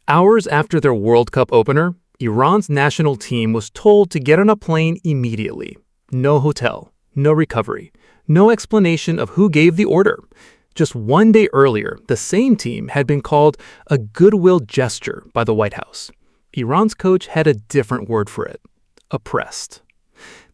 Hours after their World Cup opener, Iran's national team was told to get on a plane immediately. No hotel, no recovery, no explanation of who gave the order. Just one day earlier, the same team had been called a goodwill gesture by the White House. Iran's coach had a different word for it: oppressed.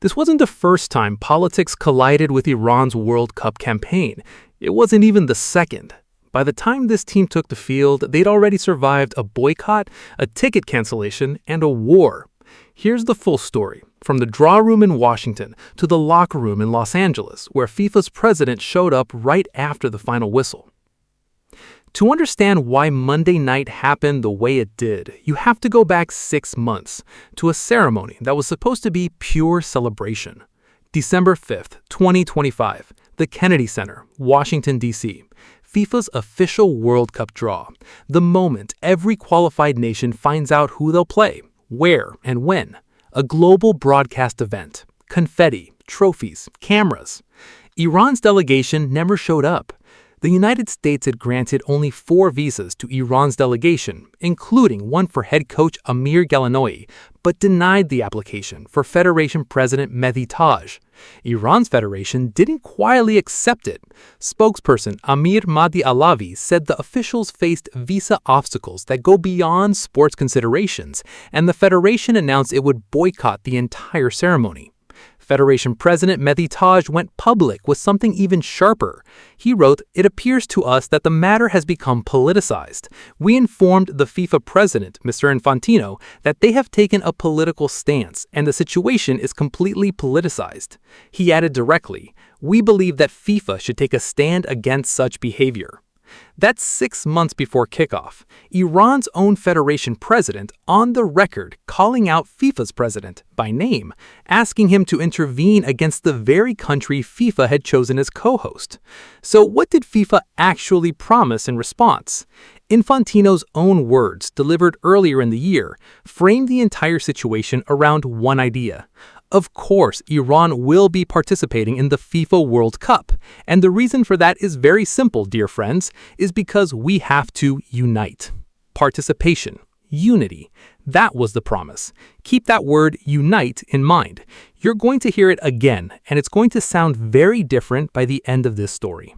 This wasn't the first time politics collided with Iran's World Cup campaign. It wasn't even the second. By the time this team took the field, they'd already survived a boycott, a ticket cancellation, and a war. Here's the full story, from the draw room in Washington to the locker room in Los Angeles, where FIFA's president showed up right after the final whistle. To understand why Monday night happened the way it did, you have to go back 6 months to a ceremony that was supposed to be pure celebration. December 5th, 2025, the Kennedy Center, Washington, D.C., FIFA's official World Cup draw, the moment every qualified nation finds out who they'll play, where, and when. A global broadcast event, confetti, trophies, cameras. Iran's delegation never showed up. The United States had granted only 4 visas to Iran's delegation, including one for head coach Amir Galanoui, but denied the application for Federation President Mehdi Taj. Iran's federation didn't quietly accept it. Spokesperson Amir Mahdi Alavi said the officials faced visa obstacles that go beyond sports considerations, and the federation announced it would boycott the entire ceremony. Federation President Mehdi Taj went public with something even sharper. He wrote, "It appears to us that the matter has become politicized. We informed the FIFA president, Mr. Infantino, that they have taken a political stance and the situation is completely politicized." He added directly, "We believe that FIFA should take a stand against such behavior." That's 6 months before kickoff. Iran's own federation president on the record calling out FIFA's president by name, asking him to intervene against the very country FIFA had chosen as co-host. So what did FIFA actually promise in response? Infantino's own words, delivered earlier in the year, framed the entire situation around one idea. Of course, Iran will be participating in the FIFA World Cup, and the reason for that is very simple, dear friends, is because we have to unite. Participation, unity, that was the promise. Keep that word unite in mind. You're going to hear it again, and it's going to sound very different by the end of this story.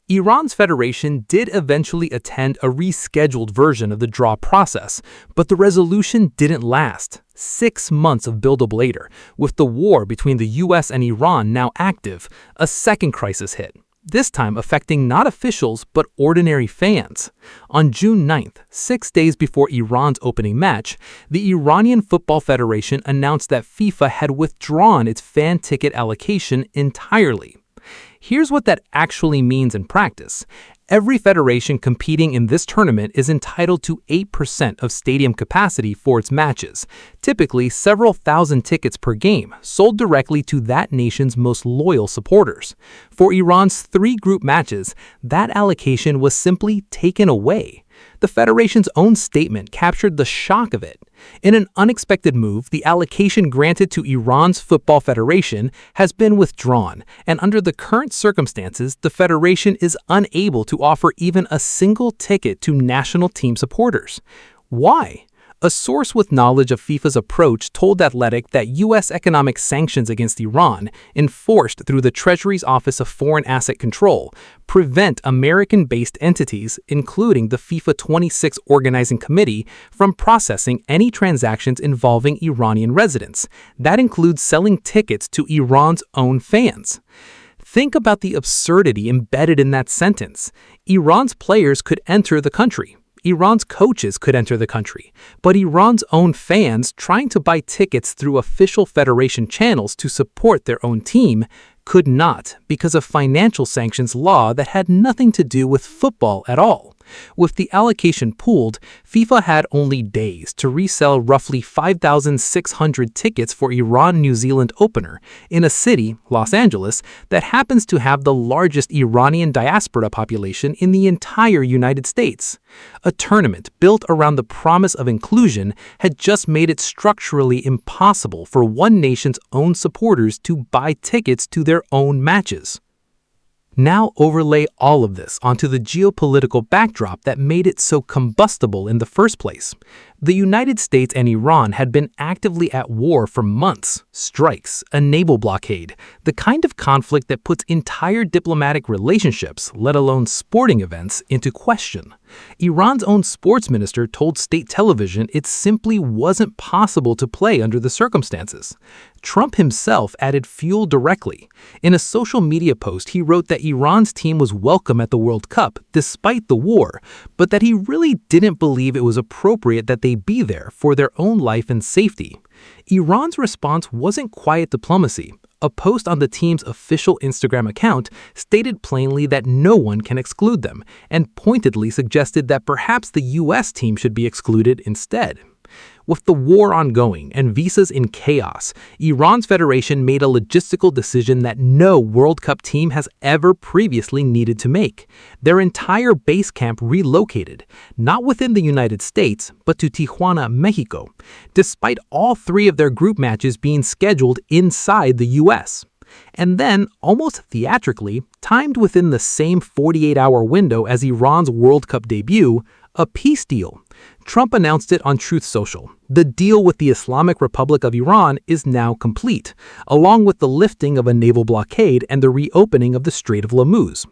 Iran's federation did eventually attend a rescheduled version of the draw process, but the resolution didn't last. 6 months of build-up later, with the war between the US and Iran now active, a second crisis hit, this time affecting not officials but ordinary fans. On June 9th, 6 days before Iran's opening match, the Iranian Football Federation announced that FIFA had withdrawn its fan ticket allocation entirely. Here's what that actually means in practice. Every federation competing in this tournament is entitled to 8% of stadium capacity for its matches, typically several thousand tickets per game, sold directly to that nation's most loyal supporters. For Iran's 3 group matches, that allocation was simply taken away. The federation's own statement captured the shock of it. In an unexpected move, the allocation granted to Iran's Football Federation has been withdrawn, and under the current circumstances, the federation is unable to offer even a single ticket to national team supporters. Why? A source with knowledge of FIFA's approach told Athletic that U.S. economic sanctions against Iran, enforced through the Treasury's Office of Foreign Asset Control, prevent American-based entities, including the FIFA 26 Organizing Committee, from processing any transactions involving Iranian residents. That includes selling tickets to Iran's own fans. Think about the absurdity embedded in that sentence. Iran's players could enter the country. Iran's coaches could enter the country, but Iran's own fans trying to buy tickets through official federation channels to support their own team could not because of financial sanctions law that had nothing to do with football at all. With the allocation pooled, FIFA had only days to resell roughly 5,600 tickets for Iran-New Zealand opener in a city, Los Angeles, that happens to have the largest Iranian diaspora population in the entire United States. A tournament built around the promise of inclusion had just made it structurally impossible for one nation's own supporters to buy tickets to their own matches. Now overlay all of this onto the geopolitical backdrop that made it so combustible in the first place. The United States and Iran had been actively at war for months. Strikes, a naval blockade, the kind of conflict that puts entire diplomatic relationships, let alone sporting events, into question. Iran's own sports minister told state television it simply wasn't possible to play under the circumstances. Trump himself added fuel directly. In a social media post, he wrote that Iran's team was welcome at the World Cup despite the war, but that he really didn't believe it was appropriate that they be there for their own life and safety. Iran's response wasn't quiet diplomacy. A post on the team's official Instagram account stated plainly that no one can exclude them, and pointedly suggested that perhaps the U.S. team should be excluded instead. With the war ongoing and visas in chaos, Iran's federation made a logistical decision that no World Cup team has ever previously needed to make. Their entire base camp relocated, not within the United States, but to Tijuana, Mexico, despite all three of their group matches being scheduled inside the U.S. And then, almost theatrically, timed within the same 48-hour window as Iran's World Cup debut, a peace deal. Trump announced it on Truth Social. The deal with the Islamic Republic of Iran is now complete, along with the lifting of a naval blockade and the reopening of the Strait of Hormuz.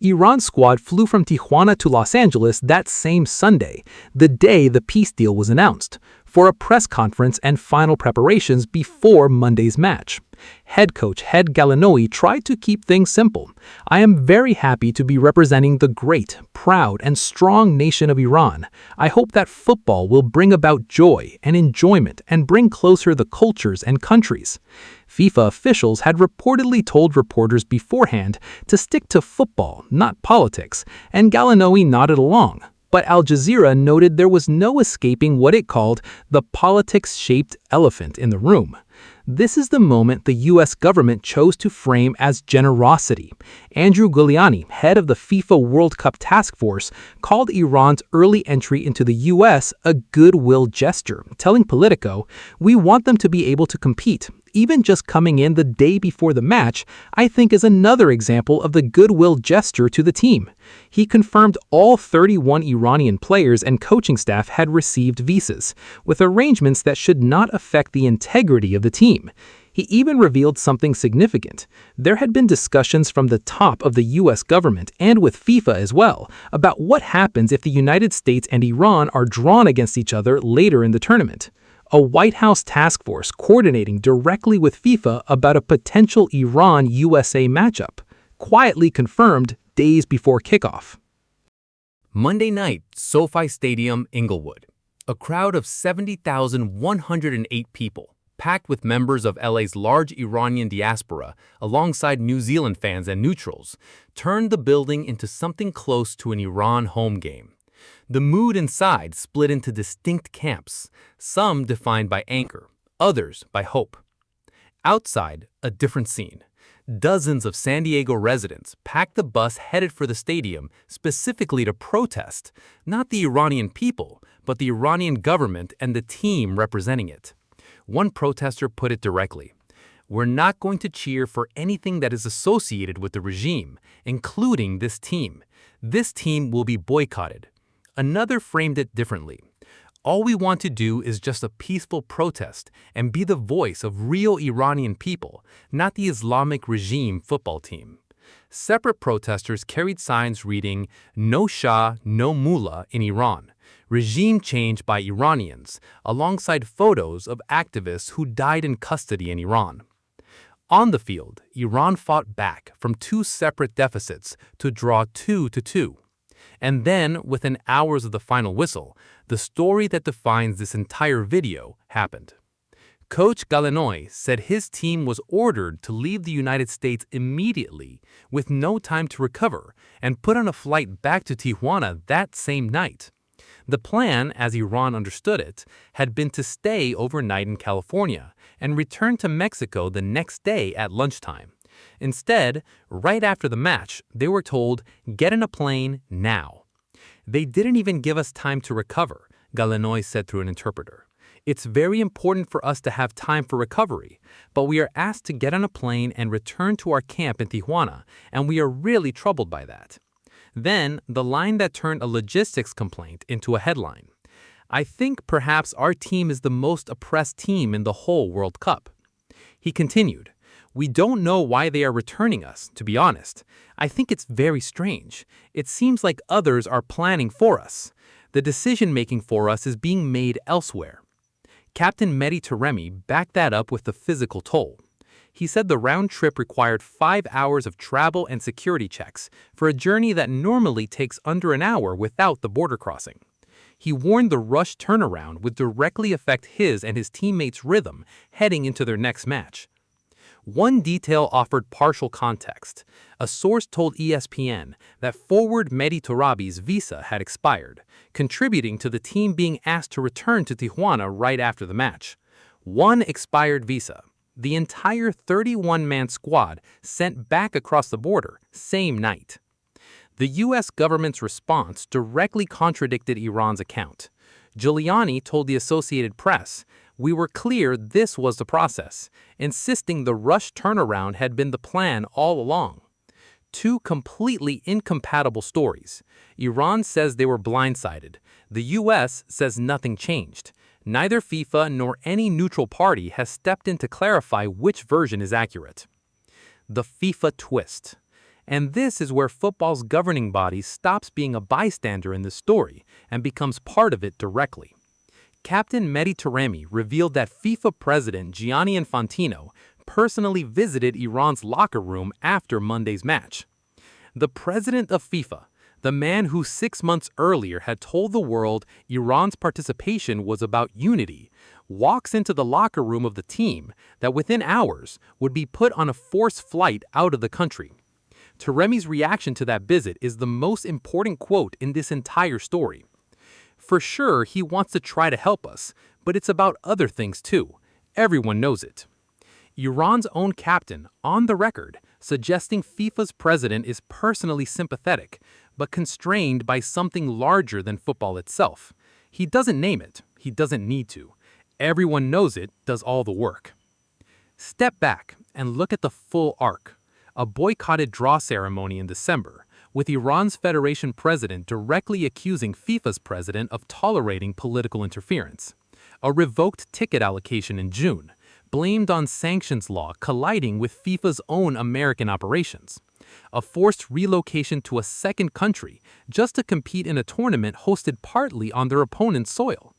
Iran's squad flew from Tijuana to Los Angeles that same Sunday, the day the peace deal was announced, for a press conference and final preparations before Monday's match. Head coach Head Gallinoi tried to keep things simple. "I am very happy to be representing the great, proud, and strong nation of Iran. I hope that football will bring about joy and enjoyment and bring closer the cultures and countries." FIFA officials had reportedly told reporters beforehand to stick to football, not politics, and Gallinoi nodded along. But Al Jazeera noted there was no escaping what it called the politics-shaped elephant in the room. This is the moment the U.S. government chose to frame as generosity. Andrew Giuliani, head of the FIFA World Cup Task Force, called Iran's early entry into the U.S. a goodwill gesture, telling Politico, "We want them to be able to compete. Even just coming in the day before the match, I think is another example of the goodwill gesture to the team." He confirmed all 31 Iranian players and coaching staff had received visas, with arrangements that should not affect the integrity of the team. He even revealed something significant. There had been discussions from the top of the U.S. government and with FIFA as well about what happens if the United States and Iran are drawn against each other later in the tournament. A White House task force coordinating directly with FIFA about a potential Iran-USA matchup, quietly confirmed days before kickoff. Monday night, SoFi Stadium, Inglewood. A crowd of 70,108 people, packed with members of LA's large Iranian diaspora alongside New Zealand fans and neutrals, turned the building into something close to an Iran home game. The mood inside split into distinct camps, some defined by anger, others by hope. Outside, a different scene. Dozens of San Diego residents packed the bus headed for the stadium specifically to protest, not the Iranian people, but the Iranian government and the team representing it. One protester put it directly, "We're not going to cheer for anything that is associated with the regime, including this team. This team will be boycotted." Another framed it differently. "All we want to do is just a peaceful protest and be the voice of real Iranian people, not the Islamic regime football team." Separate protesters carried signs reading, "No Shah, no Mullah" in Iran, regime change by Iranians, alongside photos of activists who died in custody in Iran. On the field, Iran fought back from two separate deficits to draw 2-2. And then, within hours of the final whistle, the story that defines this entire video happened. Coach Gallinoi said his team was ordered to leave the United States immediately, with no time to recover, and put on a flight back to Tijuana that same night. The plan, as Iran understood it, had been to stay overnight in California and return to Mexico the next day at lunchtime. Instead, right after the match, they were told, "Get in a plane now." "They didn't even give us time to recover," Gallinoi said through an interpreter. It's very important for us to have time for recovery, but we are asked to get on a plane and return to our camp in Tijuana, and we are really troubled by that. Then, the line that turned a logistics complaint into a headline. I think perhaps our team is the most oppressed team in the whole World Cup. He continued, we don't know why they are returning us, to be honest. I think it's very strange. It seems like others are planning for us. The decision-making for us is being made elsewhere. Captain Mehdi Taremi backed that up with the physical toll. He said the round trip required 5 hours of travel and security checks for a journey that normally takes under an hour without the border crossing. He warned the rush turnaround would directly affect his and his teammates' rhythm heading into their next match. One detail offered partial context. A source told ESPN that forward Mehdi Tarabi's visa had expired, contributing to the team being asked to return to Tijuana right after the match. One expired visa. The entire 31-man squad sent back across the border, same night. The U.S. government's response directly contradicted Iran's account. Giuliani told the Associated Press, we were clear this was the process, insisting the rush turnaround had been the plan all along. Two completely incompatible stories. Iran says they were blindsided. The U.S. says nothing changed. Neither FIFA nor any neutral party has stepped in to clarify which version is accurate. The FIFA twist. And this is where football's governing body stops being a bystander in this story and becomes part of it directly. Captain Mehdi Taremi revealed that FIFA President Gianni Infantino personally visited Iran's locker room after Monday's match. The president of FIFA, the man who 6 months earlier had told the world Iran's participation was about unity, walks into the locker room of the team that within hours would be put on a forced flight out of the country. Taremi's reaction to that visit is the most important quote in this entire story. For sure, he wants to try to help us, but it's about other things too. Everyone knows it. Iran's own captain, on the record, suggesting FIFA's president is personally sympathetic, but constrained by something larger than football itself. He doesn't name it. He doesn't need to. Everyone knows it does all the work. Step back and look at the full arc. A boycotted draw ceremony in December, with Iran's federation president directly accusing FIFA's president of tolerating political interference. A revoked ticket allocation in June, blamed on sanctions law colliding with FIFA's own American operations. A forced relocation to a second country just to compete in a tournament hosted partly on their opponent's soil.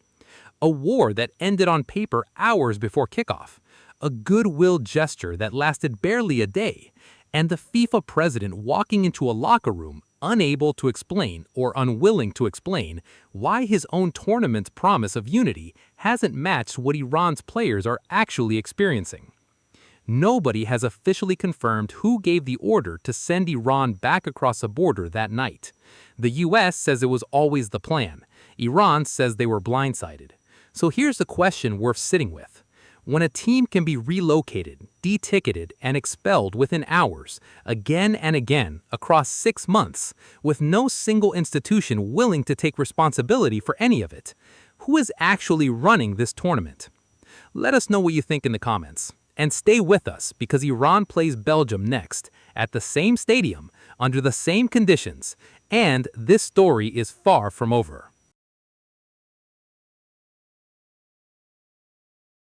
A war that ended on paper hours before kickoff. A goodwill gesture that lasted barely a day. And the FIFA president walking into a locker room, unable to explain or unwilling to explain why his own tournament's promise of unity hasn't matched what Iran's players are actually experiencing. Nobody has officially confirmed who gave the order to send Iran back across the border that night. The US says it was always the plan. Iran says they were blindsided. So here's the question worth sitting with. When a team can be relocated, deticketed, and expelled within hours, again and again, across 6 months, with no single institution willing to take responsibility for any of it, who is actually running this tournament? Let us know what you think in the comments. And stay with us because Iran plays Belgium next, at the same stadium, under the same conditions, and this story is far from over.